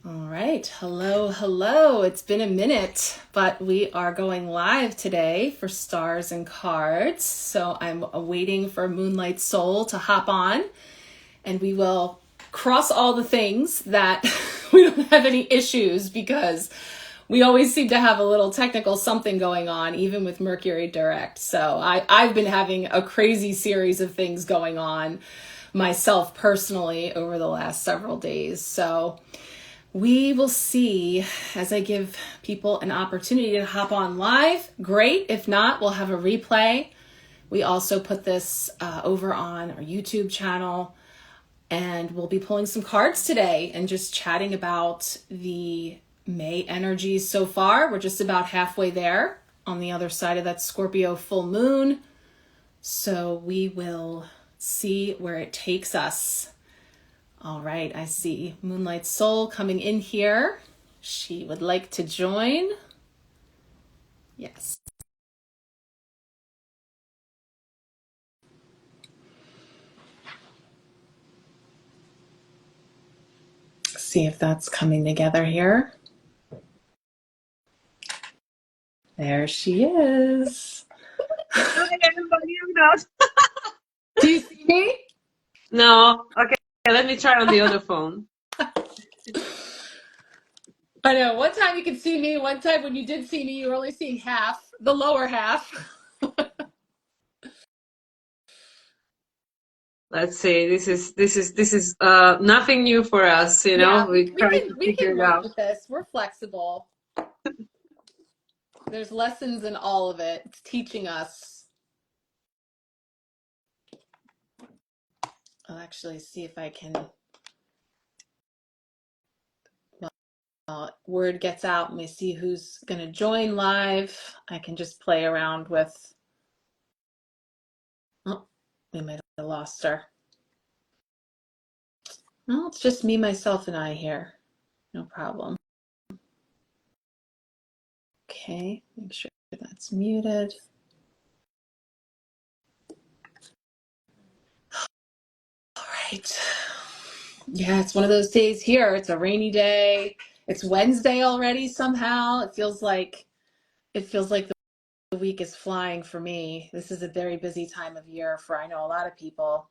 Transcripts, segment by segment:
All right. Hello, hello. It's been a minute, but we are going live today for Stars and Cards. So I'm waiting for Moonlight Soul to hop on, and we will cross all the things that we don't have any issues, because we always seem to have a little technical something going on, even with Mercury direct. So I've been having a crazy series of things going on myself personally over the last several days. So we will see as I give people an opportunity to hop on live. Great. If not, we'll have a replay. We also put this over on our YouTube channel, and we'll be pulling some cards today and just chatting about the May energies so far. We're just about halfway there on the other side of that Scorpio full moon. So we will see where it takes us. All right, I see Moonlight Soul coming in here. She would like to join. Yes. See if that's coming together here. There she is. Hi, everybody. I'm not. Do you see me? No. Okay, let me try on the other phone. I know. One time you could see me. One time when you did see me, you were only seeing half, the lower half. Let's see. This is nothing new for us, you know. Yeah, We try to we figure can it work out. with this. We're flexible. There's lessons in all of it. It's teaching us. I'll actually see if I can. Word gets out and we see who's going to join live. I can just play around with. Oh, we might have lost her. Well, it's just me, myself, and I here. No problem. Okay, make sure that's muted. All right. Yeah, it's one of those days here. It's a rainy day. It's Wednesday already somehow. It feels like the week is flying for me. This is a very busy time of year for, I know, a lot of people,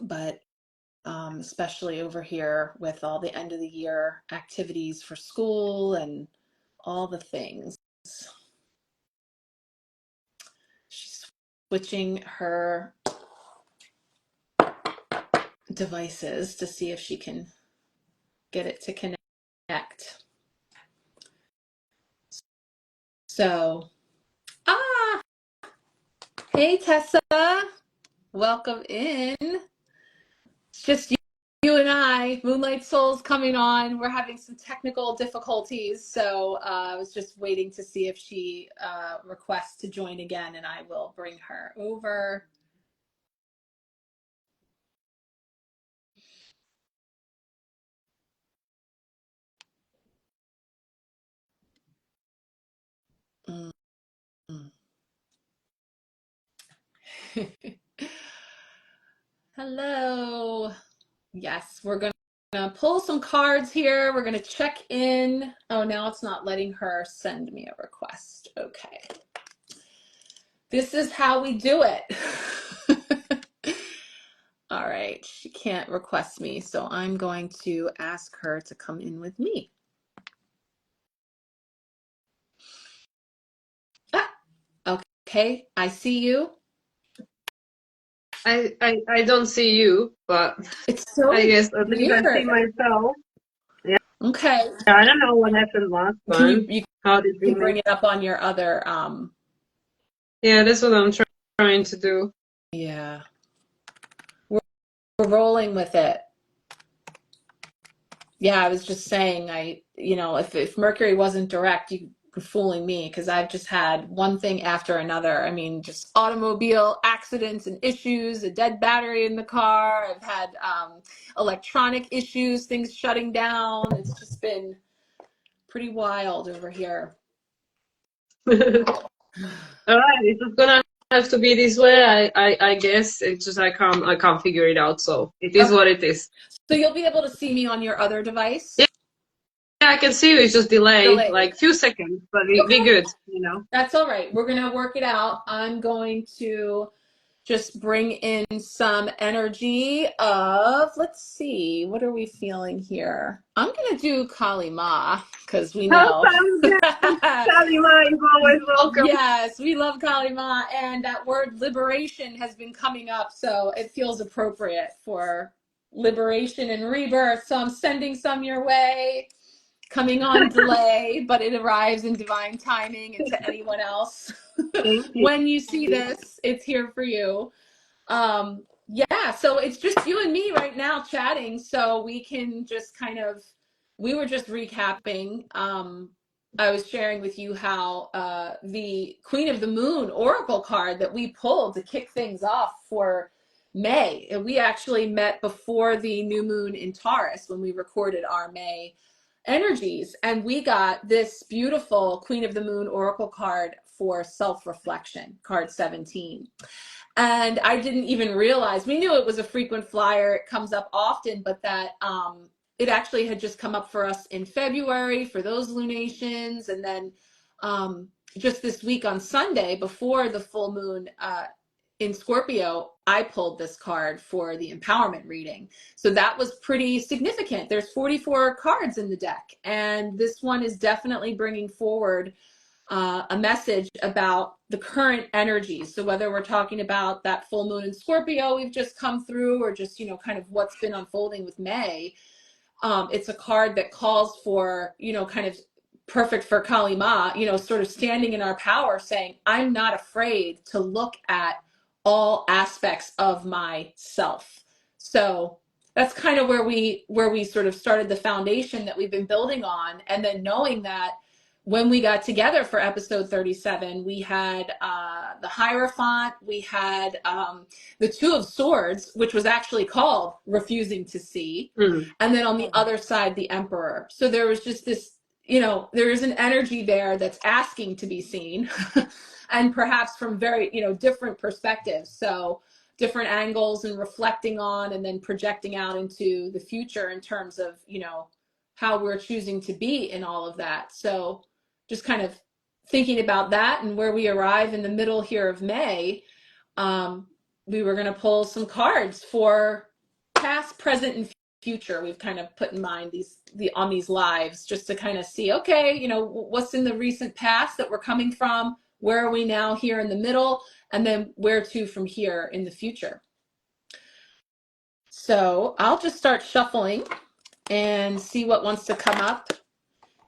but especially over here with all the end of the year activities for school and all the things. She's switching her devices to see if she can get it to connect. So, hey Tessa, welcome in. It's just you and I. Moonlight Soul's coming on. We're having some technical difficulties, so I was just waiting to see if she requests to join again, and I will bring her over. Hello. Yes, we're going to pull some cards here. We're going to check in. Oh, now it's not letting her send me a request. Okay. This is how we do it. All right. She can't request me, so I'm going to ask her to come in with me. Ah, okay. I see you. I don't see you, but It's so I guess at least I see weird. myself. Yeah. Okay. I don't know what happened last Can time. you How did we can bring make? it up on your other Yeah, that's what I'm trying to do. yeah. We're rolling with it. Yeah, I was just saying, if Mercury wasn't direct, you were fooling me, because I've just had one thing after another. I mean, just automobile accidents and issues, a dead battery in the car. I've had electronic issues, things shutting down. It's just been pretty wild over here. All right, it's just gonna have to be this way. I guess it's just I can't figure it out. So it is Okay. what it is. So you'll be able to see me on your other device? Yeah. I can see you. It's just delayed, Delayed. like few seconds, but we good, you know. That's all right. We're going to work it out. I'm going to just bring in some energy of, let's see, what are we feeling here? I'm going to do Kali Ma because we How know. sounds good. Kalima is always welcome. Yes, we love Kali Ma, and that word liberation has been coming up, so it feels appropriate for liberation and rebirth. So I'm sending some your way, coming on delay, but it arrives in divine timing. And to anyone else, Thank you. when you see this, it's here for you. Yeah, so it's just you and me right now chatting, so we can just kind of, we were just recapping. I was sharing with you how the Queen of the Moon Oracle card that we pulled to kick things off for May, and we actually met before the new moon in Taurus when we recorded our May energies, and we got this beautiful Queen of the Moon Oracle card for self-reflection, card 17. And I didn't even realize, we knew it was a frequent flyer, it comes up often, but that it actually had just come up for us in February for those lunations. And then just this week on Sunday, before the full moon in Scorpio, I pulled this card for the empowerment reading. So that was pretty significant. There's 44 cards in the deck, and this one is definitely bringing forward a message about the current energies. So whether we're talking about that full moon in Scorpio we've just come through, or just, you know, kind of what's been unfolding with May, it's a card that calls for, you know, kind of perfect for Kali Ma, you know, sort of standing in our power, saying, I'm not afraid to look at all aspects of myself. So that's kind of where we sort of started the foundation that we've been building on. And then knowing that when we got together for episode 37, we had the Hierophant, we had the Two of Swords, which was actually called Refusing to See, and then on the other side, the Emperor. So there was just this, you know, there is an energy there that's asking to be seen, and perhaps from very, you know, different perspectives. So different angles and reflecting on, and then projecting out into the future in terms of, you know, how we're choosing to be in all of that. So just kind of thinking about that, and where we arrive in the middle here of May, we were going to pull some cards for past, present, and future. We've kind of put in mind on these lives, just to kind of see, okay, you know, what's in the recent past that we're coming from, where are we now here in the middle, and then where to from here in the future. So I'll just start shuffling and see what wants to come up.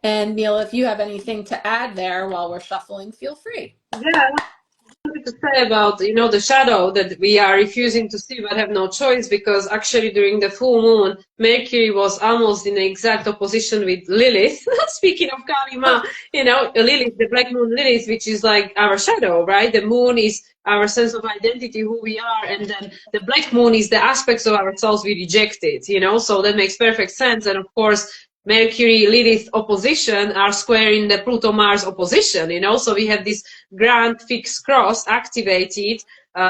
And Neil, if you have anything to add there while we're shuffling, feel free. Yeah, I wanted to say about, you know, the shadow that we are refusing to see but have no choice, because actually during the full moon, Mercury was almost in the exact opposition with Lilith. Speaking of Kali Ma, you know, Lilith, the black moon Lilith, which is like our shadow, right? The moon is our sense of identity, who we are, and then the black moon is the aspects of ourselves we rejected, you know, so that makes perfect sense. And of course, Mercury Lilith opposition are squaring the Pluto Mars opposition, you know, so we have this grand fixed cross activated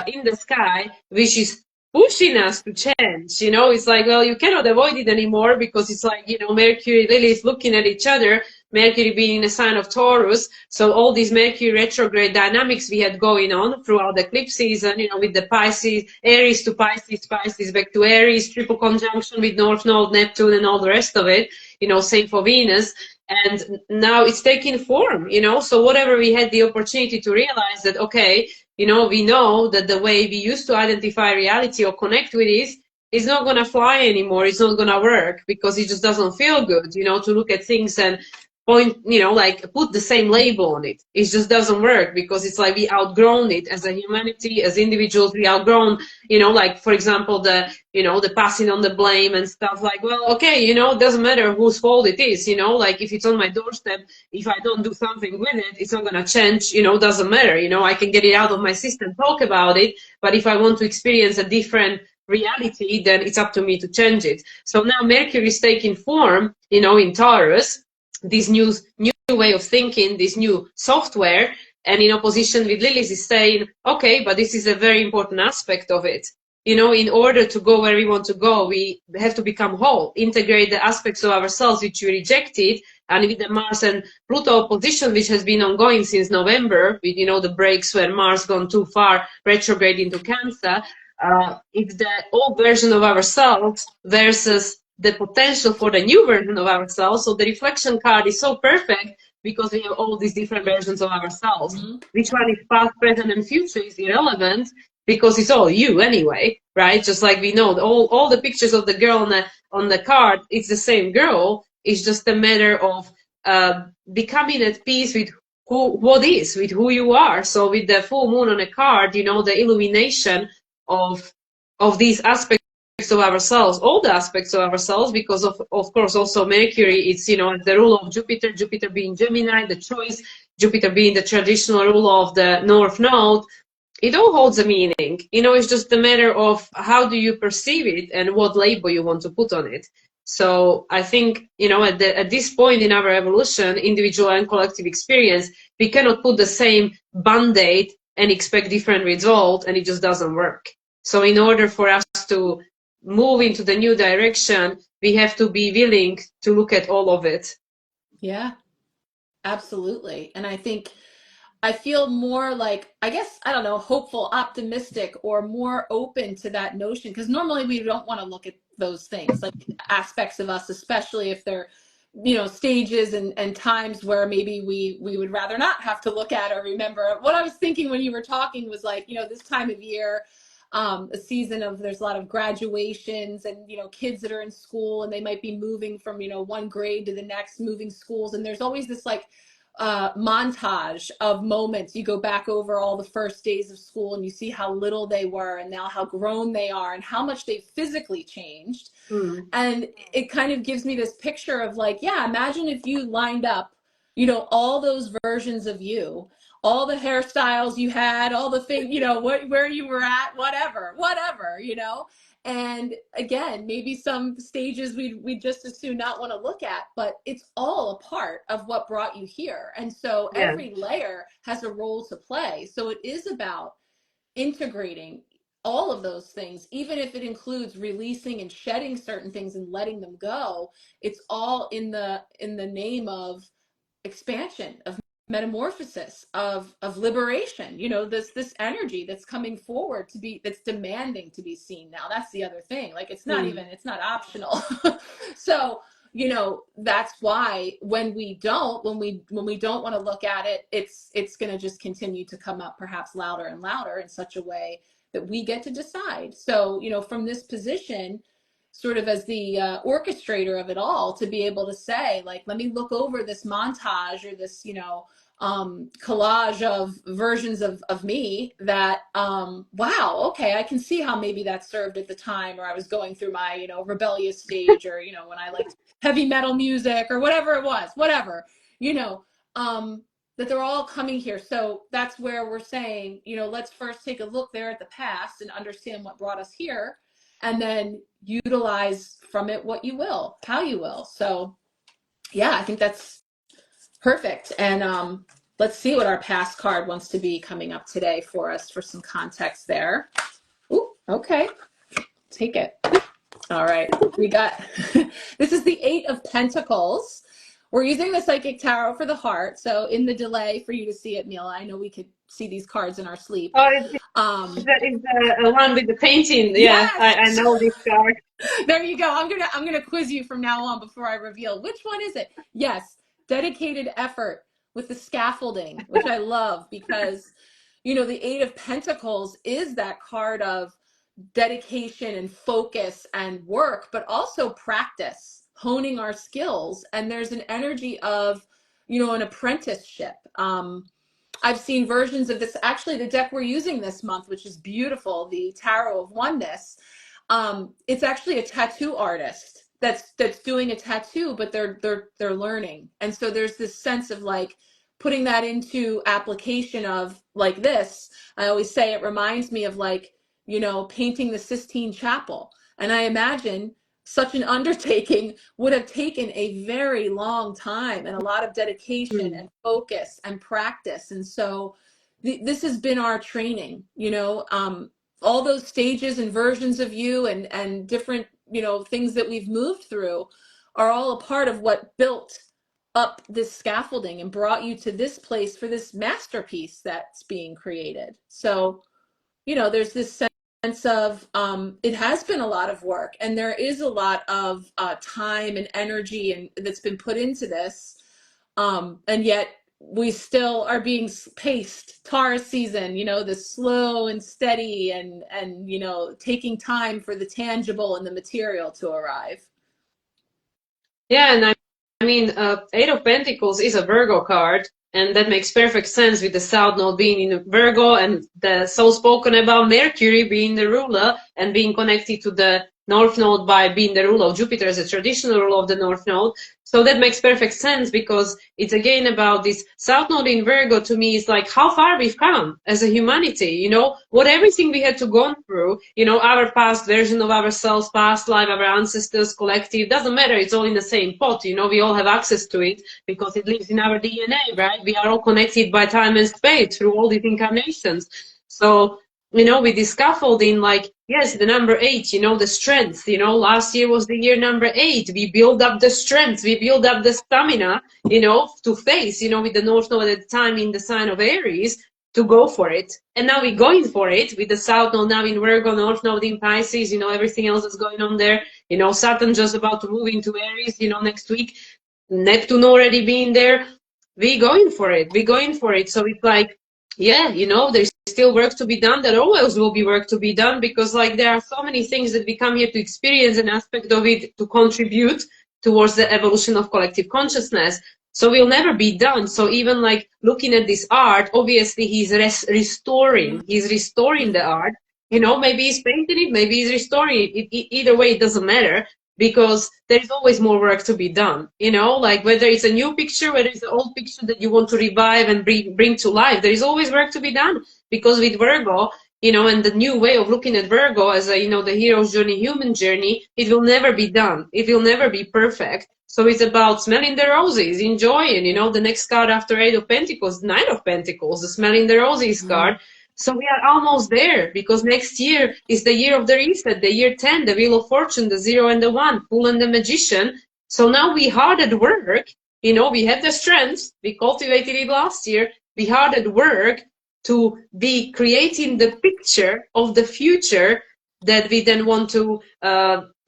in the sky, which is pushing us to change, you know. It's like, well, you cannot avoid it anymore, because it's like, you know, Mercury Lilith looking at each other, Mercury being in a sign of Taurus, so all these Mercury retrograde dynamics we had going on throughout the eclipse season, you know, with the Pisces, Aries to Pisces, Pisces back to Aries, triple conjunction with North Node, Neptune, and all the rest of it, you know, same for Venus. And now it's taking form, you know, so whatever we had the opportunity to realize that, okay, you know, we know that the way we used to identify reality or connect with it is not going to fly anymore. It's not going to work, because it just doesn't feel good, you know, to look at things and point, you know, like put the same label on it. It just doesn't work, because it's like we outgrown it as a humanity, as individuals. We outgrown, you know, like, for example, the, you know, the passing on the blame and stuff. Like, well, okay, you know, it doesn't matter whose fault it is, you know, like if it's on my doorstep, if I don't do something with it, it's not going to change, you know, doesn't matter, you know, I can get it out of my system, talk about it, but if I want to experience a different reality, then it's up to me to change it. So now Mercury is taking form, you know, in Taurus, this new way of thinking, this new software, and in opposition with Lilith is saying, okay, but this is a very important aspect of it. in order to go where we want to go, we have to become whole, integrate the aspects of ourselves which we rejected. And with the Mars and Pluto opposition, which has been ongoing since November, with, the breaks where Mars gone too far, retrograde into Cancer, it's the old version of ourselves versus the potential for the new version of ourselves. So the reflection card is so perfect because we have all these different versions of ourselves. Mm-hmm. Which one is past, present, and future is irrelevant because it's all you anyway, right? Just like we know all the pictures of the girl on the card, it's the same girl. It's just a matter of becoming at peace with with who you are. So with the full moon on a card, the illumination of these aspects of ourselves, all the aspects of ourselves, because of course also Mercury, it's the rule of Jupiter being Gemini, the choice, Jupiter being the traditional ruler of the North Node. It all holds a meaning. It's just a matter of how do you perceive it and what label you want to put on it. So I think, at this point in our evolution, individual and collective experience, we cannot put the same band-aid and expect different results, and it just doesn't work. So in order for us to move into the new direction, we have to be willing to look at all of it. Yeah, absolutely. And I feel more like, I guess, I don't know, hopeful, optimistic, or more open to that notion. Because normally we don't want to look at those things, like aspects of us, especially if they're, stages and times where maybe we would rather not have to look at or remember. What I was thinking when you were talking was like, this time of year, a season of, there's a lot of graduations and, kids that are in school and they might be moving from, one grade to the next, moving schools. And there's always this like, montage of moments. You go back over all the first days of school and you see how little they were and now how grown they are and how much they've physically changed. And it kind of gives me this picture of like, yeah, imagine if you lined up, all those versions of you, all the hairstyles you had, all the things, where you were at, whatever, and again, maybe some stages we just as soon not want to look at, but it's all a part of what brought you here. And so every layer has a role to play. So it is about integrating all of those things, even if it includes releasing and shedding certain things and letting them go. It's all in the name of expansion, of metamorphosis, of liberation, this energy that's coming forward that's demanding to be seen. Now that's the other thing, like it's not optional. So that's why when we don't want to look at it, it's going to just continue to come up perhaps louder and louder in such a way that we get to decide. So from this position, sort of as the orchestrator of it all, to be able to say, like, let me look over this montage or this, collage of versions of me that, wow, okay, I can see how maybe that served at the time, or I was going through my, rebellious stage, or, when I liked heavy metal music or whatever it was, that they're all coming here. So that's where we're saying, let's first take a look there at the past and understand what brought us here, and then utilize from it what you will, how you will. So yeah, I think that's perfect. And let's see what our past card wants to be coming up today for us for some context there. Ooh, okay, take it. All right, we got, this is the 8 of Pentacles. We're using the Psychic Tarot for the heart. So in the delay for you to see it, Mila, I know we could see these cards in our sleep. Oh, it's the one with the painting. Yeah, yes! I know this card. There you go. I'm gonna quiz you from now on before I reveal which one is it. Yes, dedicated effort with the scaffolding, which I love because the 8 of Pentacles is that card of dedication and focus and work, but also practice, honing our skills. And there's an energy of, an apprenticeship. I've seen versions of this, actually the deck we're using this month, which is beautiful, the Tarot of Oneness. It's actually a tattoo artist that's doing a tattoo, but they're learning. And so there's this sense of like putting that into application of like this. I always say it reminds me of like, painting the Sistine Chapel. And I imagine such an undertaking would have taken a very long time and a lot of dedication and focus and practice. And so this has been our training, all those stages and versions of you and different, you know, things that we've moved through are all a part of what built up this scaffolding and brought you to this place for this masterpiece that's being created. So, you know, there's this sense of it has been a lot of work, and there is a lot of time and energy and that's been put into this, and yet we still are being paced. Taurus season, you know, the slow and steady, and you know, taking time for the tangible and the material to arrive. Yeah, and I mean, Eight of Pentacles is a Virgo card, and that makes perfect sense with the South Node being in Virgo and the so spoken about Mercury being the ruler and being connected to the North Node by being the ruler of Jupiter as a traditional ruler of the North Node. So that makes perfect sense because it's again about this South Node in Virgo. To me is like how far we've come as a humanity, you know, what everything we had to go through, you know, our past version of ourselves, past life, our ancestors, collective, doesn't matter, it's all in the same pot, you know, we all have access to it because it lives in our DNA, right? We are all connected by time and space through all these incarnations. So, you know, with this scaffolding, like, yes, the number 8, you know, the strength, you know, last year was the year number 8. We build up the strength, we build up the stamina, you know, to face, you know, with the North Node at the time in the sign of Aries, to go for it. And now we're going for it with the South Node now in Virgo, North Node in Pisces, you know, everything else that's going on there. You know, Saturn just about to move into Aries, you know, next week. Neptune already being there. We're going for it. We're going for it. So it's like, yeah, you know, there's still work to be done. There always will be work to be done because, like, there are so many things that we come here to experience, an aspect of it to contribute towards the evolution of collective consciousness. So we'll never be done. So even like looking at this art, obviously he's restoring. He's restoring the art. You know, maybe he's painting it, maybe he's restoring it. Either way, it doesn't matter because there's always more work to be done, you know, like whether it's a new picture, whether it's an old picture that you want to revive and bring to life, there is always work to be done because with Virgo, you know, and the new way of looking at Virgo as a, you know, the hero's journey, human journey, it will never be done. It will never be perfect. So it's about smelling the roses, enjoying, you know, the next card after Eight of Pentacles, Nine of Pentacles, the smelling the roses card. So we are almost there because next year is the year of the reset, the year 10, the Wheel of Fortune, the 0 and the 1, Fool and the Magician. So now we hard at work, you know, we had the strength, we cultivated it last year, we hard at work to be creating the picture of the future that we then want to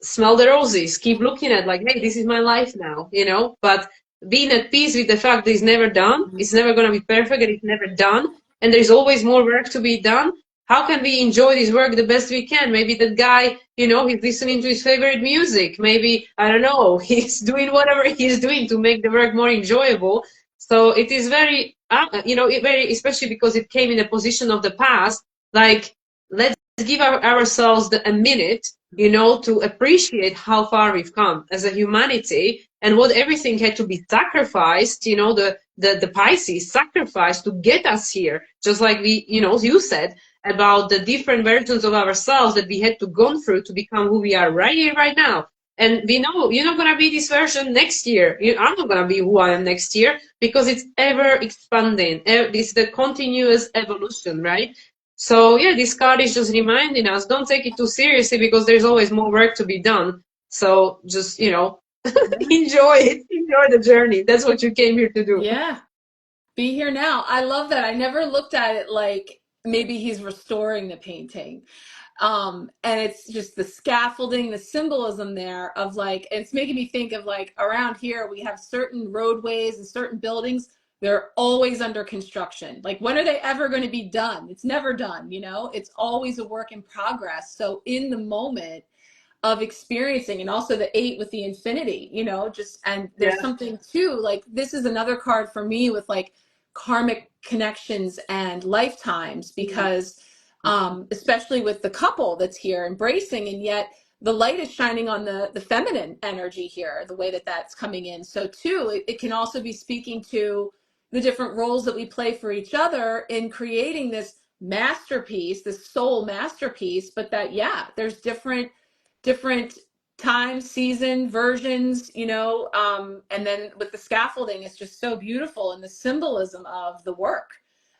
smell the roses, keep looking at like, hey, this is my life now, you know, but being at peace with the fact that it's never done, it's never going to be perfect and it's never done and there's always more work to be done. How can we enjoy this work the best we can? Maybe that guy, you know, he's listening to his favorite music. Maybe, I don't know, he's doing whatever he's doing to make the work more enjoyable. So it is very, you know, especially because it came in a position of the past, like, let's give ourselves a minute, you know, to appreciate how far we've come as a humanity and what everything had to be sacrificed, you know, the Pisces sacrificed to get us here. Just like we, you know, you said about the different versions of ourselves that we had to go through to become who we are right here, right now. And we know you're not going to be this version next year. I'm not going to be who I am next year because it's ever expanding. It's the continuous evolution, right? So yeah, this card is just reminding us, don't take it too seriously because there's always more work to be done. So just, you know, enjoy it. Enjoy the journey. That's what you came here to do. Yeah. Be here now. I love that. I never looked at it like maybe he's restoring the painting. And it's just the scaffolding, the symbolism there of like, it's making me think of like around here, we have certain roadways and certain buildings. They're always under construction. Like, when are they ever going to be done? It's never done, you know, it's always a work in progress. So in the moment of experiencing, and also the 8 with the infinity, you know, just, and there's Yeah. something too, like, this is another card for me with like karmic connections and lifetimes, because especially with the couple that's here embracing, and yet the light is shining on the feminine energy here, the way that that's coming in. So too, it can also be speaking to the different roles that we play for each other in creating this masterpiece, this soul masterpiece. But that, yeah, there's different time, season, versions, you know, and then with the scaffolding, it's just so beautiful, and the symbolism of the work.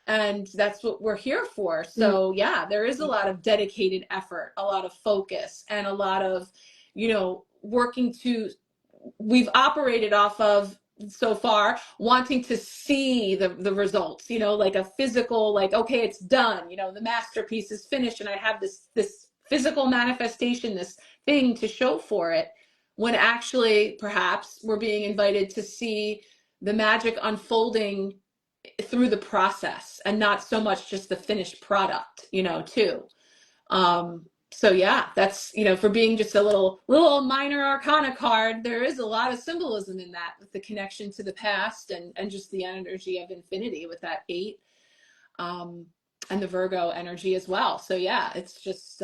And that's what we're here for. So yeah, there is a lot of dedicated effort, a lot of focus, and a lot of, working to, we've operated off of so far wanting to see the results, like a physical, like, okay, it's done, the masterpiece is finished and I have this physical manifestation, this thing to show for it, when actually perhaps we're being invited to see the magic unfolding through the process and not so much just the finished product, too. So yeah, that's, for being just a little minor arcana card, there is a lot of symbolism in that, with the connection to the past and just the energy of infinity with that 8, and the Virgo energy as well. So yeah, it's just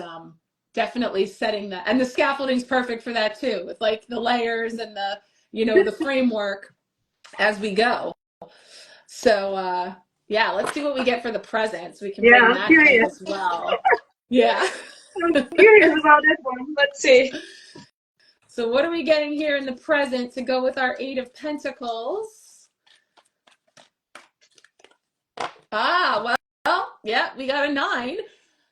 definitely setting that, and the scaffolding's perfect for that too, with like the layers and the, the framework as we go. So yeah, let's see what we get for the presents. We can bring I'm that in curious. as well. Yeah. I'm curious about that one. Let's see. So what are we getting here in the present to go with our 8 of Pentacles? Well, yeah, we got a 9.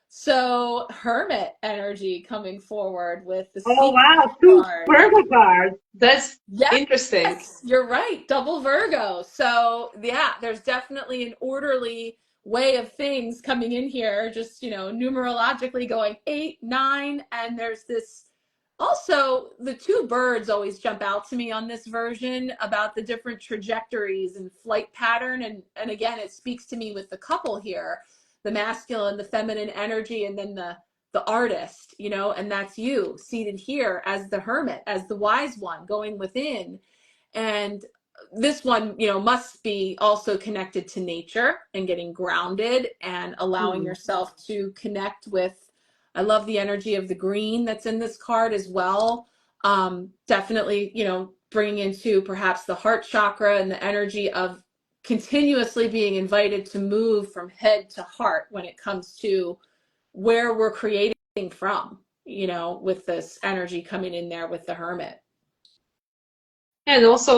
So Hermit energy coming forward with the Oh wow, 2 card. Virgo cards. That's interesting. Yes, you're right. Double Virgo. So yeah, there's definitely an orderly way of things coming in here, just, numerologically going 8, 9, and there's this, also the 2 birds always jump out to me on this version about the different trajectories and flight pattern, and again, it speaks to me with the couple here, the masculine, the feminine energy, and then the artist, and that's you seated here as the hermit, as the wise one going within. And this one, must be also connected to nature and getting grounded and allowing yourself to connect with, I love the energy of the green that's in this card as well. Definitely, bringing into perhaps the heart chakra and the energy of continuously being invited to move from head to heart when it comes to where we're creating from, with this energy coming in there with the hermit. And also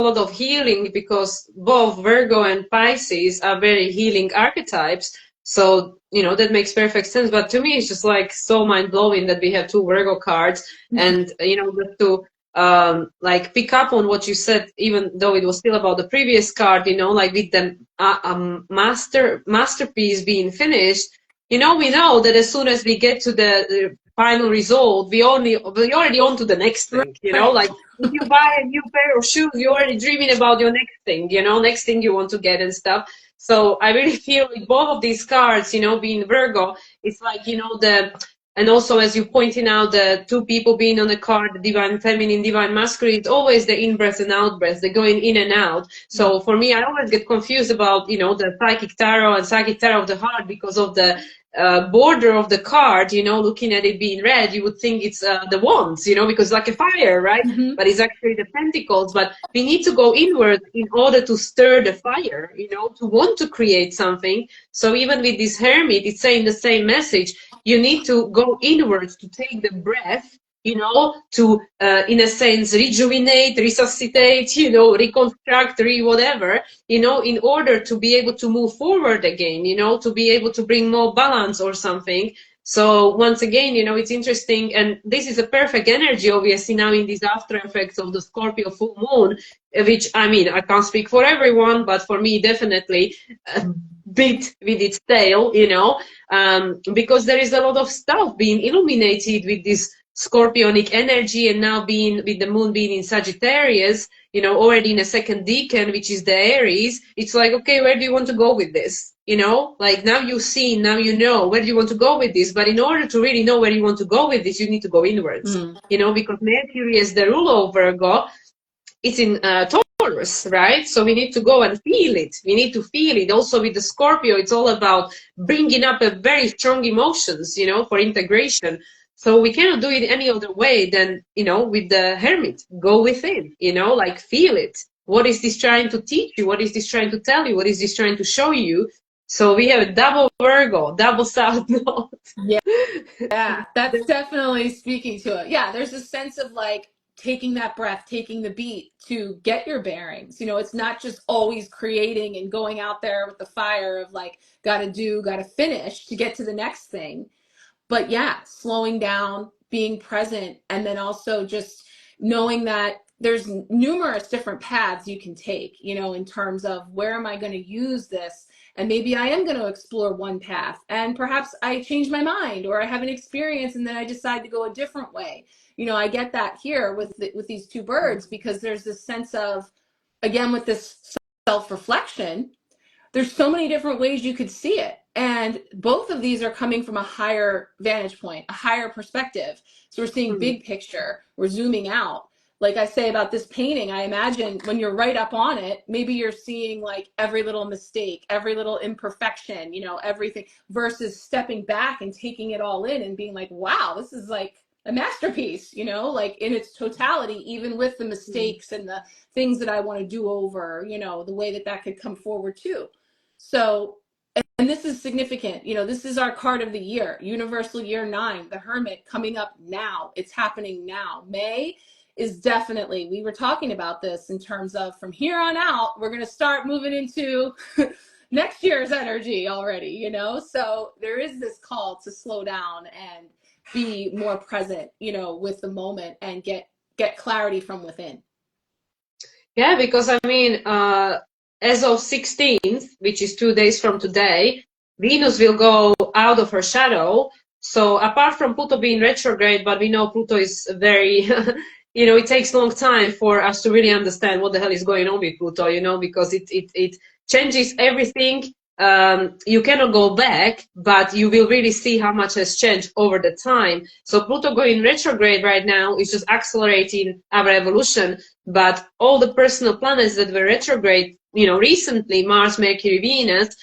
a lot of healing, because both Virgo and Pisces are very healing archetypes. So, that makes perfect sense. But to me, it's just like so mind blowing that we have 2 Virgo cards. And, just to like pick up on what you said, even though it was still about the previous card, like with the masterpiece being finished, we know that as soon as we get to the final result, we already on to the next thing, like if you buy a new pair of shoes, you're already dreaming about your next thing, next thing you want to get and stuff. So I really feel with both of these cards, being Virgo, it's like, and also as you pointing out, the 2 people being on the card, the divine feminine, divine masculine, it's always the in-breath and out-breath, they're going in and out. So for me, I always get confused about, the psychic tarot and psychic tarot of the heart, because of the border of the card, looking at it being red, you would think it's the wands, because like a fire, right? But it's actually the pentacles. But we need to go inward in order to stir the fire, to want to create something. So even with this hermit, it's saying the same message. You need to go inwards to take the breath, to, in a sense, rejuvenate, resuscitate, reconstruct, whatever, in order to be able to move forward again, to be able to bring more balance or something. So once again, it's interesting. And this is a perfect energy, obviously, now in these after effects of the Scorpio full moon, which, I can't speak for everyone, but for me, definitely bit with its tail, because there is a lot of stuff being illuminated with this Scorpionic energy, and now being with the moon being in Sagittarius, already in a second decan, which is the Aries. It's like, okay, where do you want to go with this? Like now you've seen, now you know where do you want to go with this. But in order to really know where you want to go with this, you need to go inwards, because Mercury is the ruler of Virgo. It's in Taurus, right? So we need to go and feel it. We need to feel it. Also with the Scorpio, it's all about bringing up a very strong emotions, for integration. So we cannot do it any other way than, with the hermit. Go within, like feel it. What is this trying to teach you? What is this trying to tell you? What is this trying to show you? So we have a double Virgo, double South Node. Yeah, that's definitely speaking to it. Yeah, there's a sense of like taking that breath, taking the beat to get your bearings. It's not just always creating and going out there with the fire of like, gotta do, gotta finish to get to the next thing. But yeah, slowing down, being present, and then also just knowing that there's numerous different paths you can take, in terms of where am I going to use this? And maybe I am going to explore one path and perhaps I change my mind or I have an experience and then I decide to go a different way. I get that here with these two birds, because there's this sense of, again, with this self-reflection, there's so many different ways you could see it. And both of these are coming from a higher vantage point, a higher perspective. So we're seeing big picture, we're zooming out. Like I say about this painting, I imagine when you're right up on it, maybe you're seeing like every little mistake, every little imperfection, everything, versus stepping back and taking it all in and being like, wow, this is like a masterpiece, like in its totality, even with the mistakes and the things that I want to do over, the way that could come forward too. So, and this is significant, this is our card of the year, Universal Year 9, the Hermit, coming up now. It's happening now. May is definitely, we were talking about this in terms of from here on out, we're going to start moving into next year's energy already, so there is this call to slow down and be more present, with the moment and get clarity from within. Yeah, because I mean, as of 16th, which is 2 days from today, Venus will go out of her shadow. So apart from Pluto being retrograde, but we know Pluto is very, it takes a long time for us to really understand what the hell is going on with Pluto, because it changes everything. You cannot go back, but you will really see how much has changed over the time. So Pluto going retrograde right now is just accelerating our evolution. But all the personal planets that were retrograde, recently, Mars, Mercury, Venus,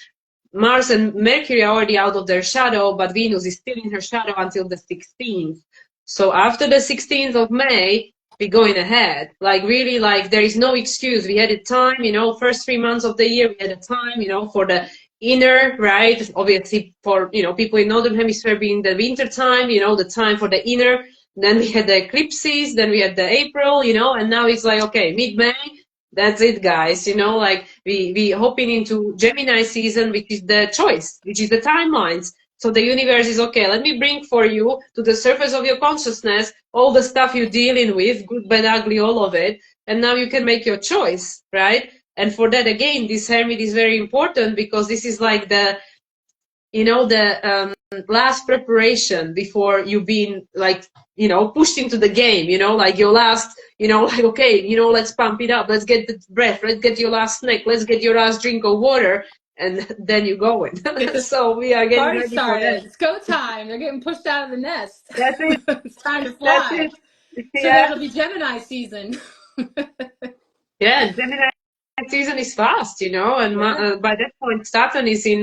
Mars and Mercury are already out of their shadow, but Venus is still in her shadow until the 16th. So after the 16th of May, we're going ahead. Like really, like there is no excuse. We had a time, first 3 months of the year, we had a time, for the inner, right? Obviously for, people in Northern Hemisphere being the winter time, the time for the inner. Then we had the eclipses, then we had the April, and now it's like, okay, mid-May, that's it, guys. Like we hopping into Gemini season, which is the choice, which is the timelines. So the universe is, okay, let me bring for you to the surface of your consciousness all the stuff you're dealing with, good, bad, ugly, all of it. And now you can make your choice, right? And for that, again, this Hermit is very important because this is like the, last preparation before you've been like, pushed into the game, like your last, like, okay, let's pump it up. Let's get the breath. Let's get your last snack. Let's get your last drink of water. And then you go in. So we are getting ready for that. It's go time. They're getting pushed out of the nest. That's it. It's time to That's fly. it. So then it'll be Gemini season. Yeah, Gemini season is fast, and by that point, Saturn is in,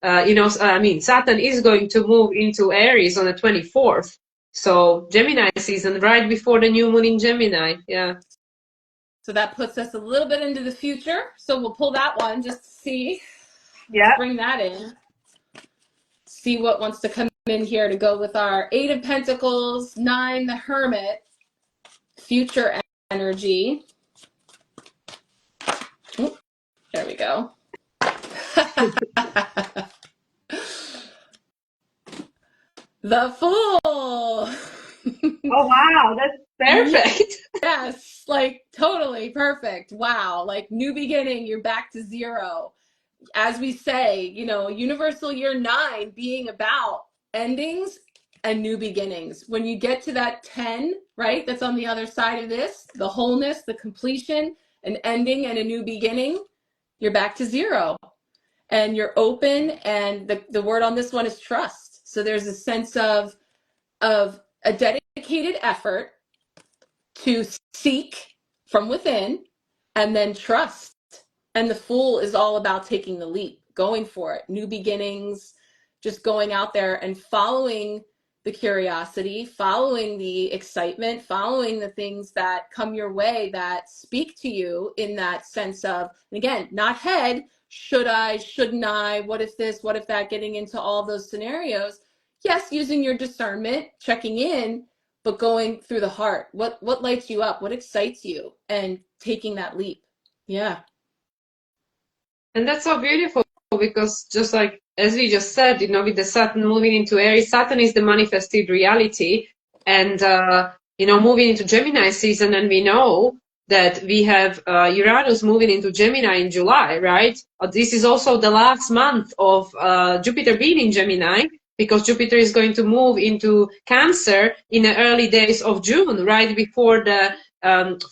Saturn is going to move into Aries on the 24th. So Gemini season, right before the new moon in Gemini. Yeah. So that puts us a little bit into the future. So we'll pull that one just to see. Yeah. Let's bring that in. See what wants to come in here to go with our 8 of Pentacles, 9, the Hermit, future energy. Ooh, there we go. The Fool. Oh, wow. That's perfect. Yes, like totally perfect. Wow. Like new beginning, you're back to 0. As we say, Universal Year 9 being about endings and new beginnings. When you get to that 10, right, that's on the other side of this, the wholeness, the completion, an ending and a new beginning, you're back to 0. And you're open, and the word on this one is trust. So there's a sense of a dedicated effort to seek from within and then trust. And the Fool is all about taking the leap, going for it, new beginnings, just going out there and following the curiosity, following the excitement, following the things that come your way that speak to you in that sense of, and again, not head, should I, shouldn't I, what if this, what if that, getting into all those scenarios. Yes, using your discernment, checking in, but going through the heart. What lights you up? What excites you? And taking that leap. Yeah. And that's so beautiful because just like as we just said, with the Saturn moving into Aries, Saturn is the manifested reality, and moving into Gemini season, and we know that we have Uranus moving into Gemini in July, right? This is also the last month of Jupiter being in Gemini, because Jupiter is going to move into Cancer in the early days of June, right before the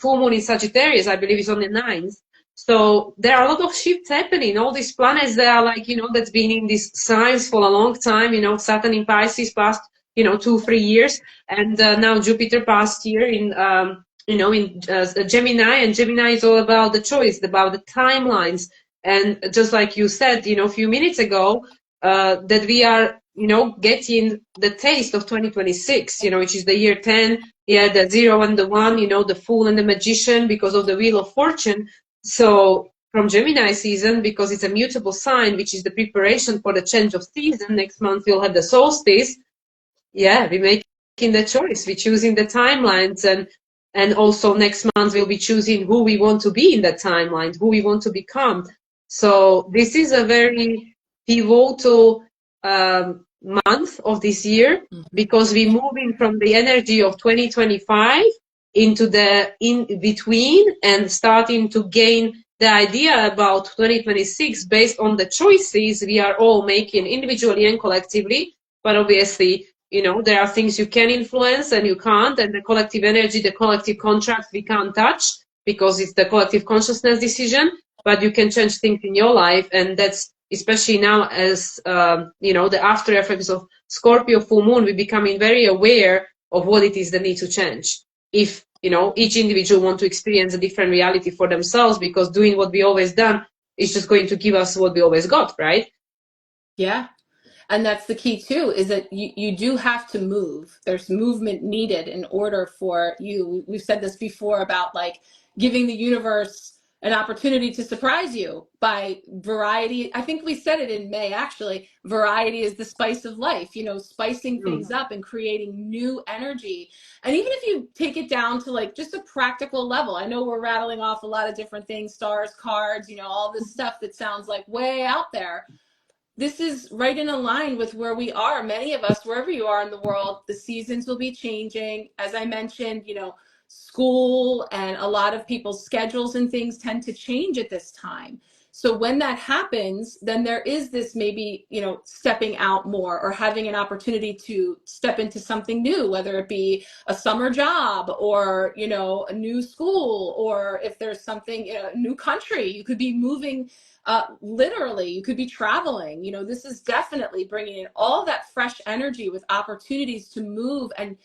full moon in Sagittarius. I believe it's on the 9th. So there are a lot of shifts happening. All these planets, they are like, that's been in these signs for a long time. Saturn in Pisces past, 2-3 years, and now Jupiter past year in Gemini, and Gemini is all about the choice, about the timelines. And just like you said, a few minutes ago, that we are, getting the taste of 2026, which is the year 10, yeah, the 0 and the 1, the Fool and the Magician, because of the Wheel of Fortune. So from Gemini season, because it's a mutable sign, which is the preparation for the change of season, next month we'll have the solstice. Yeah, we're making the choice. We're choosing the timelines, and also next month we'll be choosing who we want to be in that timeline, who we want to become. So this is a very pivotal month of this year, because we're moving from the energy of 2025 into the in between, and starting to gain the idea about 2026 based on the choices we are all making individually and collectively. But obviously, there are things you can influence and you can't, and the collective energy, the collective contract, we can't touch because it's the collective consciousness decision. But you can change things in your life, and that's especially now as the after effects of Scorpio full moon, we're becoming very aware of what it is that needs to change. If each individual want to experience a different reality for themselves, because doing what we always done is just going to give us what we always got, right? Yeah. And that's the key too, is that you do have to move. There's movement needed in order for you. We've said this before about like giving the universe an opportunity to surprise you by variety. I think we said it in May, actually. Variety is the spice of life, spicing things up and creating new energy. And even if you take it down to like just a practical level, I know we're rattling off a lot of different things, stars, cards, all this stuff that sounds like way out there. This is right in a line with where we are. Many of us, wherever you are in the world, the seasons will be changing. As I mentioned, school and a lot of people's schedules and things tend to change at this time. So when that happens, then there is this maybe, stepping out more or having an opportunity to step into something new, whether it be a summer job or, a new school, or if there's something, a new country, you could be moving. Literally, you could be traveling. This is definitely bringing in all that fresh energy with opportunities to move and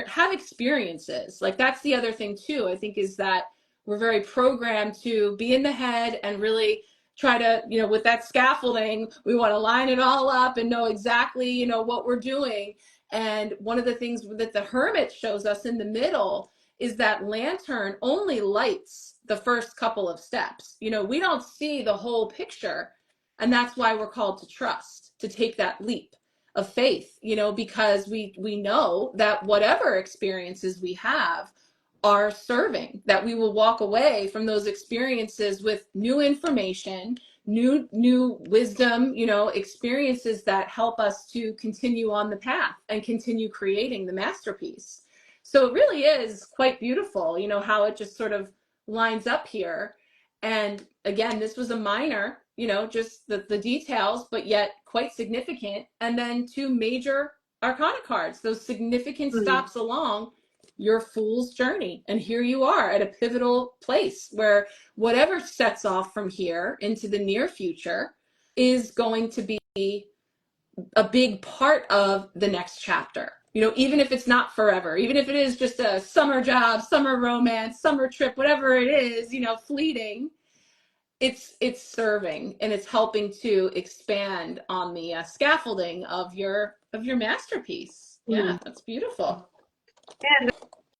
have experiences. Like that's the other thing too, I think, is that we're very programmed to be in the head and really try to, with that scaffolding, we want to line it all up and know exactly, what we're doing. And one of the things that the Hermit shows us in the middle is that lantern only lights the first couple of steps. We don't see the whole picture. And that's why we're called to trust, to take that leap of faith, because we know that whatever experiences we have are serving, that we will walk away from those experiences with new information, new wisdom, experiences that help us to continue on the path and continue creating the masterpiece. So it really is quite beautiful, how it just sort of lines up here. And again, this was a minor, just the details, but yet quite significant. And then 2 major arcana cards, those significant stops along your fool's journey. And here you are at a pivotal place where whatever sets off from here into the near future is going to be a big part of the next chapter. Even if it's not forever, even if it is just a summer job, summer romance, summer trip, whatever it is, fleeting, it's serving and it's helping to expand on the scaffolding of your masterpiece. Yeah, that's beautiful. And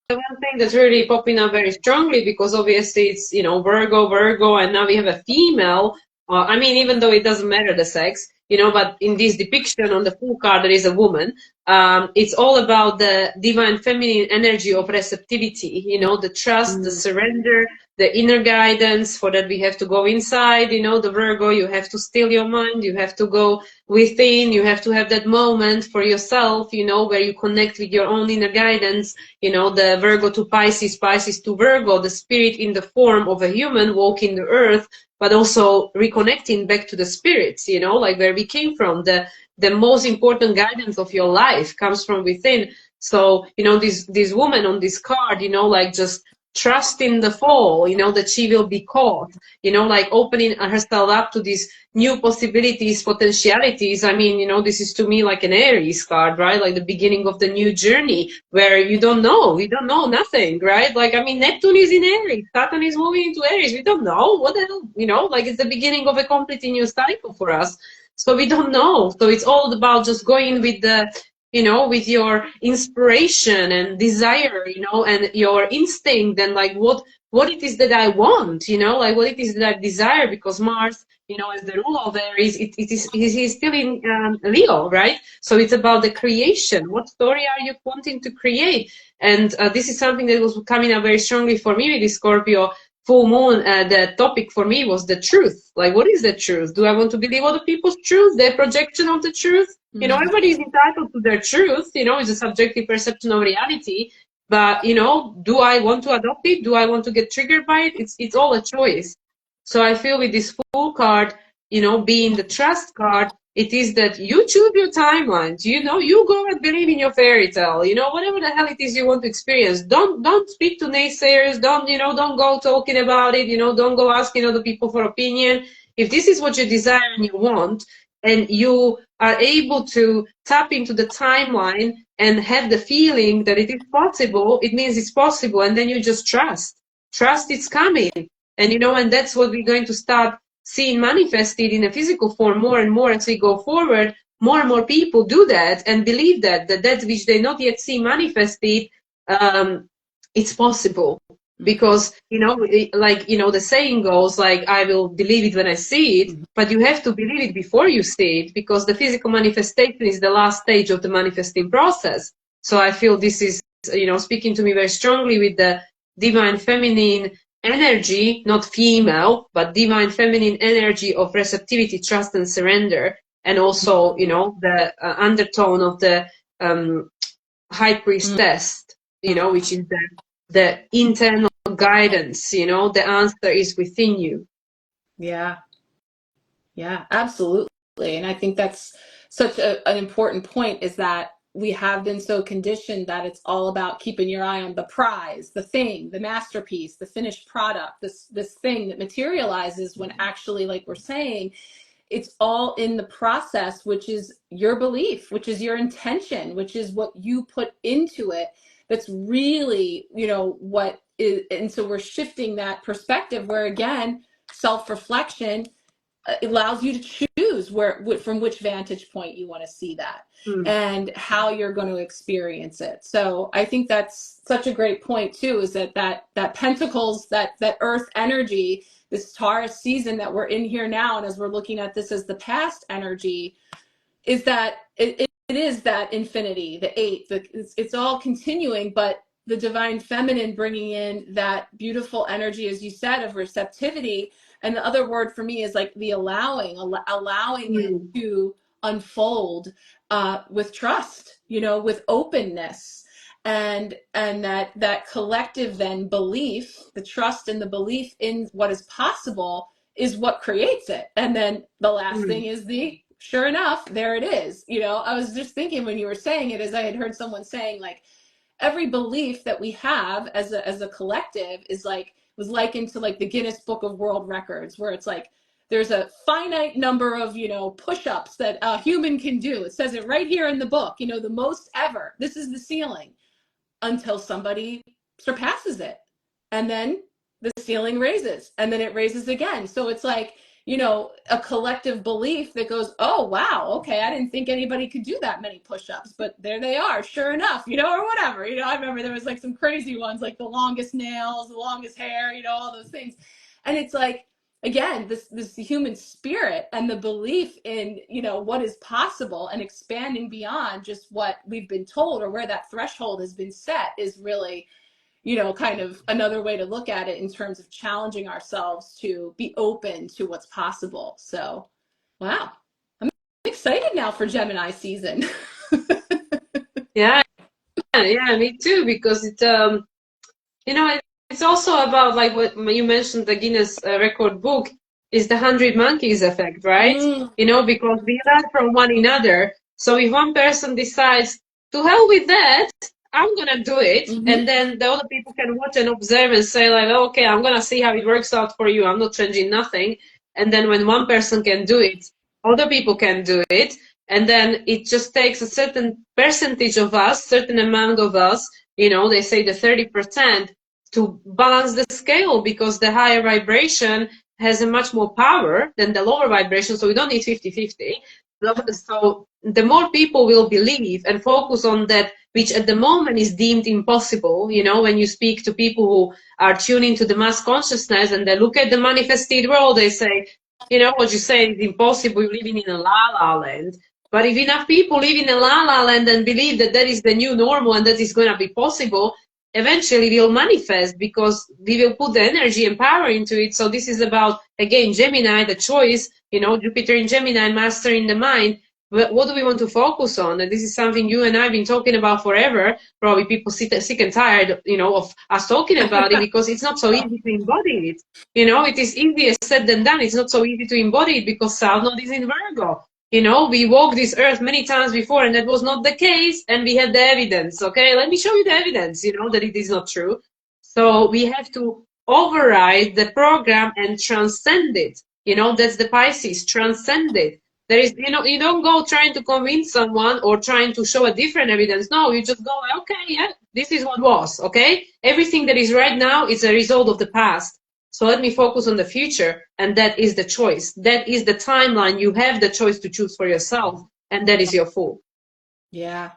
the one thing that's really popping up very strongly, because obviously it's Virgo, and now we have a female. Even though it doesn't matter the sex, but in this depiction on the full card there is a woman. It's all about the divine feminine energy of receptivity, the trust, the surrender, the inner guidance. For that, we have to go inside, the Virgo, you have to still your mind, you have to go within, you have to have that moment for yourself, where you connect with your own inner guidance, the Virgo to Pisces, Pisces to Virgo, the spirit in the form of a human walking the earth, but also reconnecting back to the spirits, like where we came from. The most important guidance of your life comes from within. So, this woman on this card, like just trust in the fall, that she will be caught, like opening herself up to these new possibilities, potentialities. I mean, this is to me like an Aries card, right? Like the beginning of the new journey where we don't know nothing, right? Like, I mean, Neptune is in Aries, Saturn is moving into Aries. We don't know what the hell, like it's the beginning of a completely new cycle for us. So we don't know. So it's all about just going with the, with your inspiration and desire, and your instinct, and like what it is that I want, like what it is that I desire, because Mars, as the ruler of Aries, he's still in Leo, right? So it's about the creation. What story are you wanting to create? And this is something that was coming up very strongly for me with the Scorpio full moon. The topic for me was the truth. Like, what is the truth? Do I want to believe other people's truth, their projection of the truth? Everybody is entitled to their truth, it's a subjective perception of reality. But, do I want to adopt it? Do I want to get triggered by it? It's all a choice. So I feel with this Fool card, being the trust card, it is that you choose your timelines, you go and believe in your fairy tale, whatever the hell it is you want to experience. Don't speak to naysayers, don't go talking about it, don't go asking other people for opinion. If this is what you desire and you want, and you are able to tap into the timeline and have the feeling that it is possible, it means it's possible, and then you just trust it's coming. And and that's what we're going to start seeing manifested in a physical form more and more as we go forward. More and more people do that and believe that which they not yet see manifested, it's possible. Because the saying goes, like, I will believe it when I see it, but you have to believe it before you see it, because the physical manifestation is the last stage of the manifesting process. So I feel this is speaking to me very strongly with the divine feminine energy, not female, but divine feminine energy of receptivity, trust, and surrender. And also, the undertone of the high priestess, which is the internal guidance, the answer is within you. Yeah, absolutely. And I think that's such an important point, is that we have been so conditioned that it's all about keeping your eye on the prize, the thing, the masterpiece, the finished product, this thing that materializes, when actually, like we're saying, it's all in the process, which is your belief, which is your intention, which is what you put into it. That's really, what is. And so we're shifting that perspective, where again, self-reflection allows you to choose from which vantage point you want to see that, and how you're going to experience it. So I think that's such a great point too, is that Pentacles, that earth energy, this Taurus season that we're in here now, and as we're looking at this as the past energy, is that it is that infinity, the eight, it's all continuing, but the divine feminine bringing in that beautiful energy, as you said, of receptivity. And the other word for me is like the allowing it to unfold with trust, with openness, and that collective then belief, the trust and the belief in what is possible, is what creates it. And then the last thing is sure enough, there it is. I was just thinking when you were saying it, as I had heard someone saying, like, every belief that we have as a collective was likened to like the Guinness Book of World Records, where it's like there's a finite number of push-ups that a human can do. It says it right here in the book, the most ever. This is the ceiling, until somebody surpasses it, and then the ceiling raises, and then it raises again. So it's like, a collective belief that goes, oh, wow, okay, I didn't think anybody could do that many push-ups, but there they are, sure enough, or whatever. I remember there was like some crazy ones, like the longest nails, the longest hair, all those things. And it's like, again, this human spirit and the belief in, you know, what is possible and expanding beyond just what we've been told or where that threshold has been set is really, you know, kind of another way to look at it in terms of challenging ourselves to be open to what's possible. So, wow, I'm excited now for Gemini season. Yeah, yeah, me too, because you know, it's also about like what you mentioned, the Guinness record book is the 100 monkeys effect, right? Mm, You know, because we learn from one another. So if one person decides to hell with that, I'm gonna do it, mm-hmm, and then the other people can watch and observe and say like, oh, okay, I'm gonna see how it works out for you. I'm not changing nothing. And then when one person can do it, other people can do it, and then it just takes a certain percentage of us, certain amount of us, you know, they say the 30% to balance the scale, because the higher vibration has a much more power than the lower vibration. So we don't need 50-50. So the more people will believe and focus on that, which at the moment is deemed impossible, you know, when you speak to people who are tuning to the mass consciousness and they look at the manifested world, they say, you know, what you say is impossible, you're living in a la-la land. But if enough people live in a la-la land and believe that that is the new normal and that is going to be possible, eventually will manifest, because we will put the energy and power into it. So this is about, again, Gemini, the choice, you know, Jupiter in Gemini, mastering the mind. What do we want to focus on? And this is something you and I have been talking about forever. Probably people sick and tired, you know, of us talking about it, because it's not so easy to embody it. You know, it is easier said than done. It's not so easy to embody it because South Node is in Virgo. You know, we walked this earth many times before and that was not the case, and we had the evidence. Okay, let me show you the evidence, you know, that it is not true. So we have to override the program and transcend it. You know, that's the Pisces, transcend it. There is, you know, you don't go trying to convince someone or trying to show a different evidence. No, you just go, okay, yeah, this is what was, okay? Everything that is right now is a result of the past. So let me focus on the future, and that is the choice. That is the timeline. You have the choice to choose for yourself, and that is your full. yeah,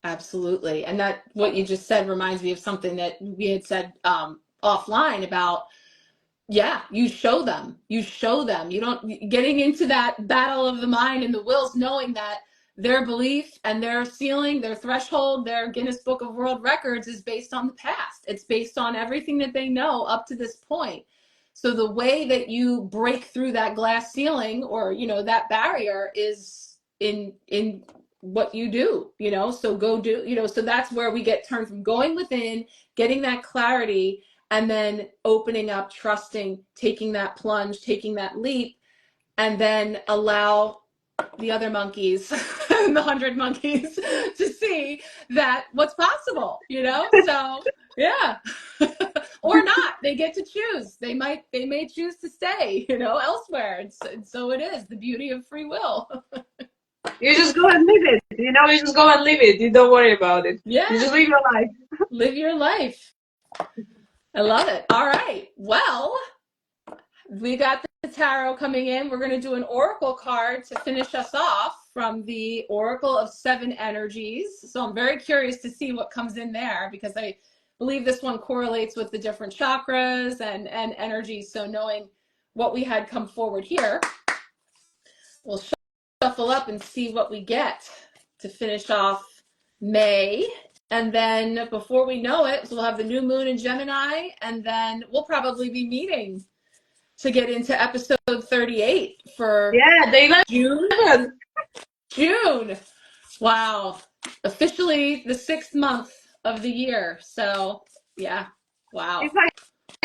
absolutely. And that what you just said reminds me of something that we had said offline about, yeah, you show them, you don't getting into that battle of the mind and the wills, knowing that their belief and their ceiling, their threshold, their Guinness Book of World Records is based on the past. It's based on everything that they know up to this point. So the way that you break through that glass ceiling, or, you know, that barrier, is in what you do, you know. So go do, you know, so that's where we get turned from going within, getting that clarity, and then opening up, trusting, taking that plunge, taking that leap, and then allow the other monkeys and the 100 monkeys to see that what's possible, you know. So yeah. Or not, they get to choose. They may choose to stay, you know, elsewhere. And so it is the beauty of free will. You just go and live it. You know, you just go and live it. You don't worry about it. Yeah, You just live your life. live your life. I love it. All right, well, we got the tarot coming in. We're going to do an oracle card to finish us off from the Oracle of Seven Energies. So I'm very curious to see what comes in there, because I believe this one correlates with the different chakras and energies. So knowing what we had come forward here, we'll shuffle up and see what we get to finish off May. And then before we know it, we'll have the new moon in Gemini, and then we'll probably be meeting to get into episode 38 for Yeah, they love June. it. June. Wow. Officially the 6th month of the year. So, yeah. Wow. It's like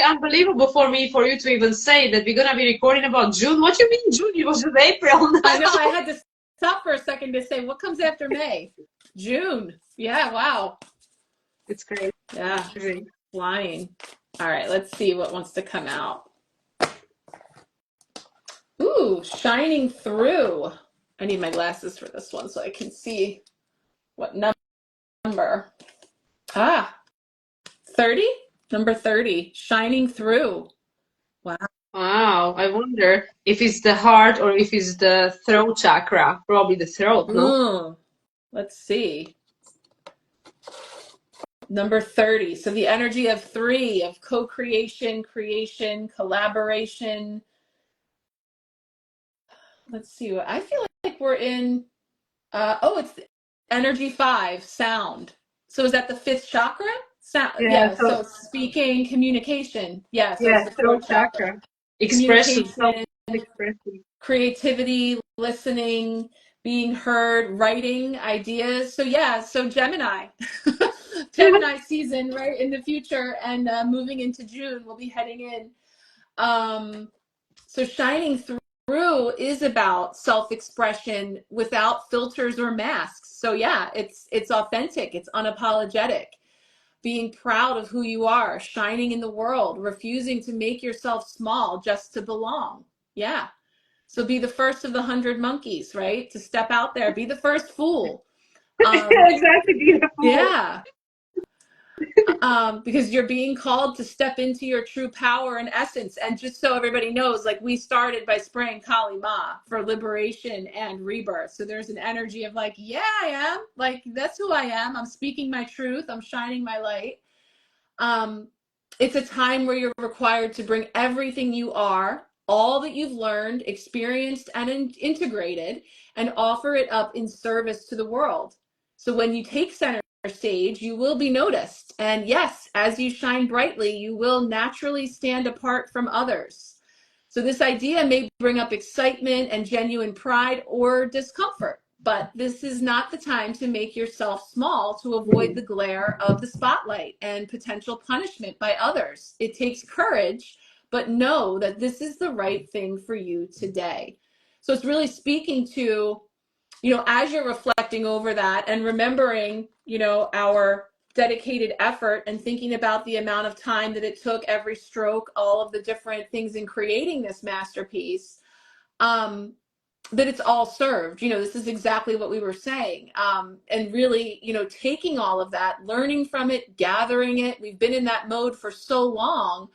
unbelievable for me, for you to even say that we're gonna be recording about June. What do you mean June? It was just April now. I know, I had to stop for a second to say, what comes after May? June. Yeah, wow. It's crazy. Yeah, flying. All right, let's see what wants to come out. Ooh, shining through. I need my glasses for this one so I can see what number. Ah, 30? Number 30, shining through. Wow. Wow, I wonder if it's the heart or if it's the throat chakra. Probably the throat, no? Ooh, let's see. Number 30. So the energy of 3, of co-creation, creation, collaboration, let's see. I feel like we're in, oh, it's energy 5, sound. So is that the fifth chakra? Sound, Yeah, yeah, so so speaking, communication. Yeah, so it's yeah, the throat fourth chakra. chakra. Expression, Communication, self-expression. creativity, listening, being heard, writing ideas. So yeah, so Gemini, Gemini season right in the future, and moving into June, we'll be heading in. So shining through is about self-expression without filters or masks. So yeah, it's authentic, it's unapologetic, being proud of who you are, shining in the world, refusing to make yourself small just to belong. Yeah. So be the first of the 100 monkeys, right? To step out there, be the first fool. Yeah, exactly, beautiful. Yeah, because you're being called to step into your true power and essence. And just so everybody knows, like we started by spraying Kali Ma for liberation and rebirth. So there's an energy of like, yeah, I am. Like, that's who I am. I'm speaking my truth. I'm shining my light. Um, it's a time where you're required to bring everything you are, all that you've learned, experienced, and integrated, and offer it up in service to the world. So when you take center stage, you will be noticed. And yes, as you shine brightly, you will naturally stand apart from others. So this idea may bring up excitement and genuine pride or discomfort, but this is not the time to make yourself small to avoid the glare of the spotlight and potential punishment by others. It takes courage, but know that this is the right thing for you today. So it's really speaking to, as you're reflecting over that and remembering, our dedicated effort and thinking about the amount of time that it took, every stroke, all of the different things in creating this masterpiece, that it's all served. This is exactly what we were saying. And really, taking all of that, learning from it, gathering it. We've been in that mode for so long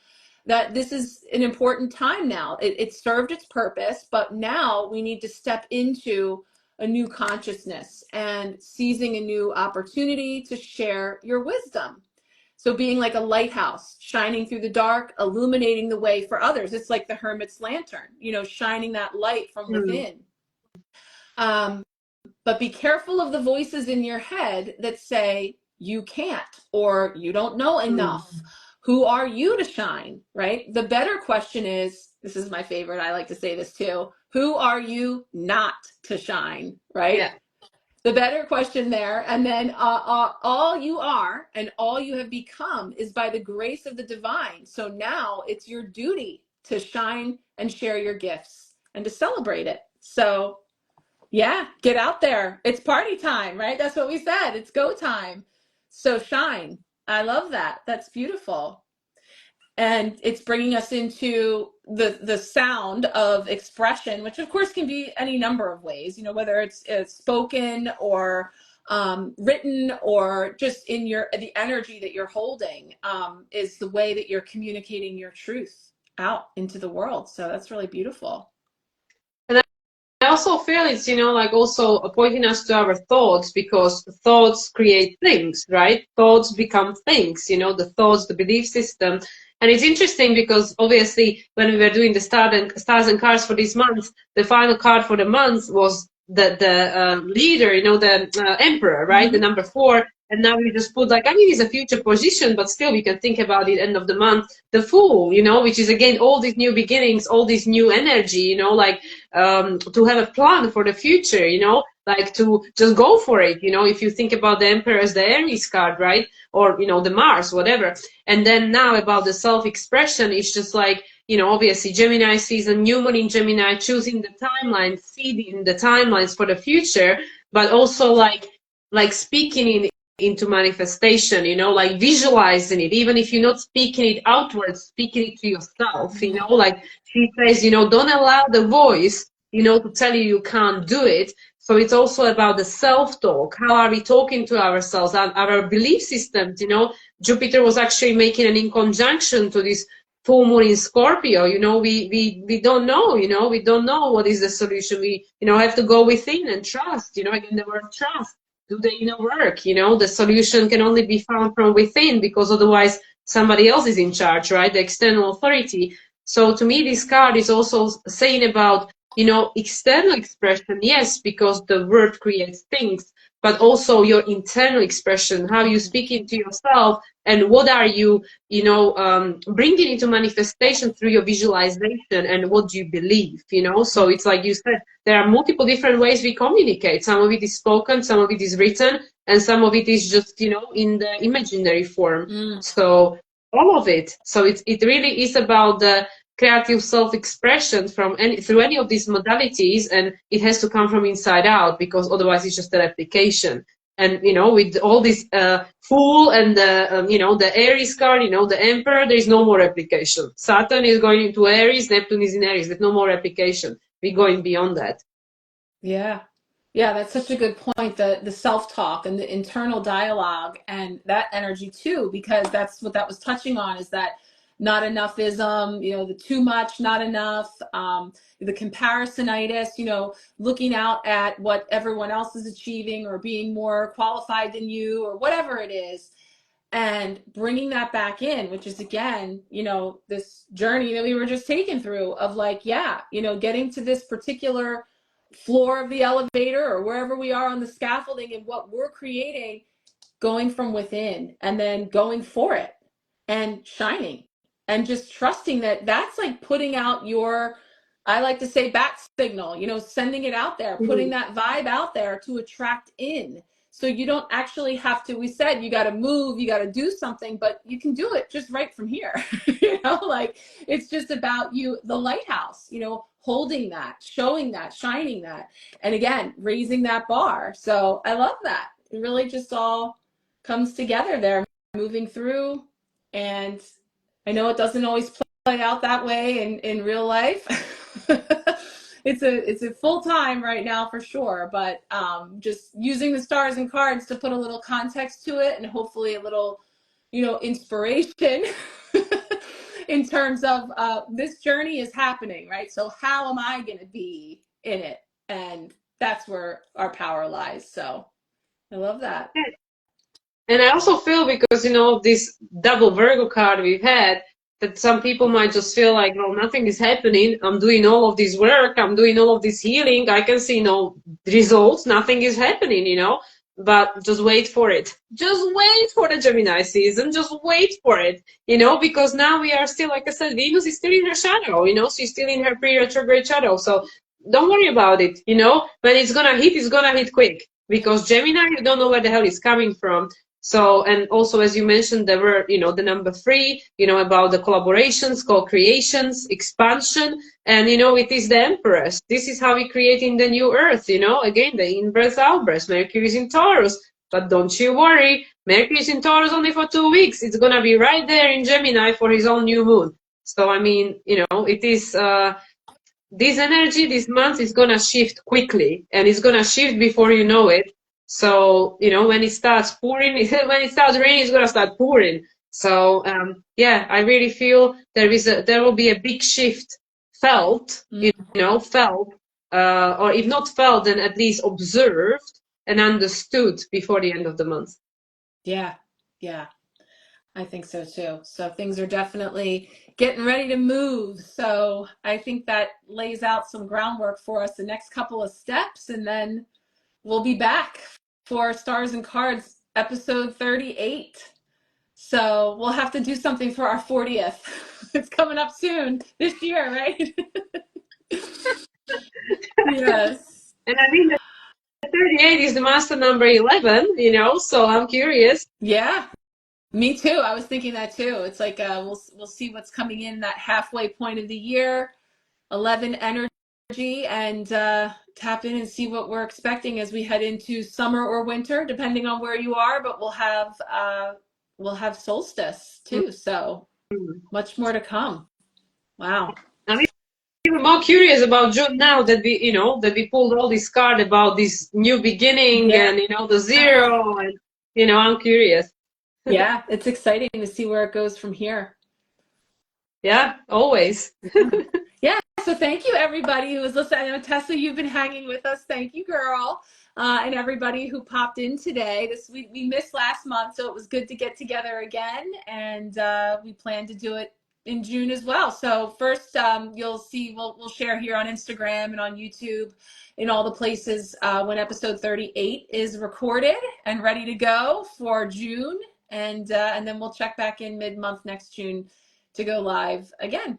that this is an important time now. It served its purpose, but now we need to step into a new consciousness and seizing a new opportunity to share your wisdom. So being like a lighthouse, shining through the dark, illuminating the way for others. It's like the hermit's lantern, shining that light from Mm. within. But be careful of the voices in your head that say you can't or you don't know Mm. enough. Who are you to shine, right? The better question is, this is my favorite, I like to say this too, who are you not to shine, right? Yeah. The better question there. And then all you are and all you have become is by the grace of the divine. So now it's your duty to shine and share your gifts and to celebrate it. So yeah, get out there. It's party time, right? That's what we said. It's go time. So shine. I love that. That's beautiful. And it's bringing us into the sound of expression, which of course can be any number of ways, whether it's spoken or written, or just in the energy that you're holding, is the way that you're communicating your truth out into the world. So that's really beautiful. I also feel it's, like also pointing us to our thoughts, because thoughts create things, right? Thoughts become things, the thoughts, the belief system. And it's interesting because obviously when we were doing the stars and cards for this month, the final card for the month was the leader, the emperor, right? The Mm-hmm. number 4. And now we just put like, I mean, it's a future position, but still we can think about it end of the month, the fool, which is again, all these new beginnings, all this new energy, like to have a plan for the future, like to just go for it, if you think about the emperor as the Aries card, right? Or, the Mars, whatever. And then now about the self-expression, it's just like, obviously Gemini season, new moon in Gemini, choosing the timeline, feeding the timelines for the future, but also like speaking into manifestation, like visualizing it, even if you're not speaking it outwards, speaking it to yourself, like she says, don't allow the voice, to tell you you can't do it. So it's also about the self-talk. How are we talking to ourselves, our belief systems, Jupiter was actually making an inconjunction to this full moon in Scorpio, we don't know, we don't know what is the solution. We, have to go within and trust, again, the word trust. Do the inner work, the solution can only be found from within, because otherwise somebody else is in charge, right? The external authority. So to me, this card is also saying about external expression, yes, because the word creates things, but also your internal expression, how you speak into yourself, and what are you, bringing into manifestation through your visualization, and what do you believe, So it's like you said, there are multiple different ways we communicate. Some of it is spoken, some of it is written, and some of it is just, in the imaginary form. So all of it. So it really is about the creative self-expression through any of these modalities, and it has to come from inside out, because otherwise it's just a replication. And with all this Fool and the Aries card, the Emperor, there is no more replication. Saturn is going into Aries, Neptune is in Aries. There's no more replication. We're going beyond that. Yeah. Yeah, that's such a good point. The self-talk and the internal dialogue and that energy too, because that's what that was touching on, is that not enoughism, the too much, not enough, the comparisonitis, looking out at what everyone else is achieving or being more qualified than you or whatever it is, and bringing that back in, which is again, this journey that we were just taken through of like, yeah, getting to this particular floor of the elevator or wherever we are on the scaffolding, and what we're creating, going from within and then going for it and shining and just trusting that that's like putting out your, I like to say, bat signal, sending it out there, putting that vibe out there to attract in. So you don't actually have to, we said you got to move, you got to do something, but you can do it just right from here. Like it's just about you, the lighthouse, holding that, showing that, shining that, and again, raising that bar. So I love that. It really just all comes together there, moving through. And I know it doesn't always play out that way in real life. It's a full time right now for sure, but just using the stars and cards to put a little context to it, and hopefully a little, inspiration in terms of this journey is happening, right? So how am I going to be in it? And that's where our power lies. So I love that. And I also feel, because this double Virgo card we've had, that some people might just feel like, well, nothing is happening. I'm doing all of this work. I'm doing all of this healing. I can see no results. Nothing is happening, But just wait for it. Just wait for the Gemini season. Just wait for it, because now we are still, like I said, Venus is still in her shadow, she's still in her pre-retrograde shadow. So don't worry about it, When it's gonna hit quick, because Gemini, you don't know where the hell it's coming from. So, and also, as you mentioned, there were, the number 3, about the collaborations, co-creations, expansion, and, it is the Empress. This is how we're creating the new Earth, again, the in-breath, out-breath. Mercury is in Taurus, but don't you worry, Mercury is in Taurus only for 2 weeks. It's going to be right there in Gemini for his own new moon. So, I mean, it is, this energy, this month is going to shift quickly, and it's going to shift before you know it. So, when it starts pouring, when it starts raining, it's going to start pouring. So, yeah, I really feel there will be a big shift felt, felt, or if not felt, then at least observed and understood before the end of the month. Yeah. Yeah. I think so too. So things are definitely getting ready to move. So I think that lays out some groundwork for us the next couple of steps, and then we'll be back for Stars and Cards episode 38. So we'll have to do something for our 40th. It's coming up soon this year, right? Yes. And I mean, the 38 is the master number 11, so I'm curious. Yeah. Me too. I was thinking that too. It's like we'll see what's coming in that halfway point of the year, 11 energy, and tap in and see what we're expecting as we head into summer or winter, depending on where you are. But we'll have solstice too, so much more to come. Wow. I'm even more curious about June now that we pulled all this card about this new beginning, Yeah. and the zero, and I'm curious. Yeah, it's exciting to see where it goes from here. Yeah, always. Yeah, so thank you everybody who was listening. I know, Tessa, you've been hanging with us. Thank you, girl. And everybody who popped in today. We missed last month, so it was good to get together again. And we plan to do it in June as well. So first, you'll see we'll share here on Instagram and on YouTube in all the places when episode 38 is recorded and ready to go for June, and then we'll check back in mid-month next June to go live again.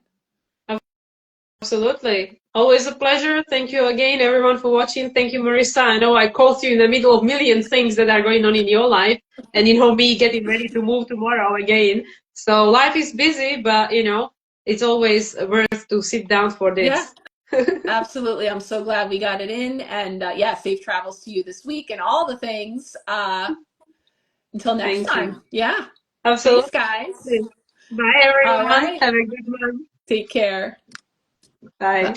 Absolutely. Always a pleasure. Thank you again, everyone, for watching. Thank you, Marissa. I know I called you in the middle of million things that are going on in your life, and me getting ready to move tomorrow again. So life is busy, but it's always worth to sit down for Yeah, this. absolutely. I'm so glad we got it in, and yeah, safe travels to you this week and all the things. Until next Thank you. time. Yeah. Thanks, Absolutely. guys. Bye, All everyone. right. Have a good one. Take care. Bye.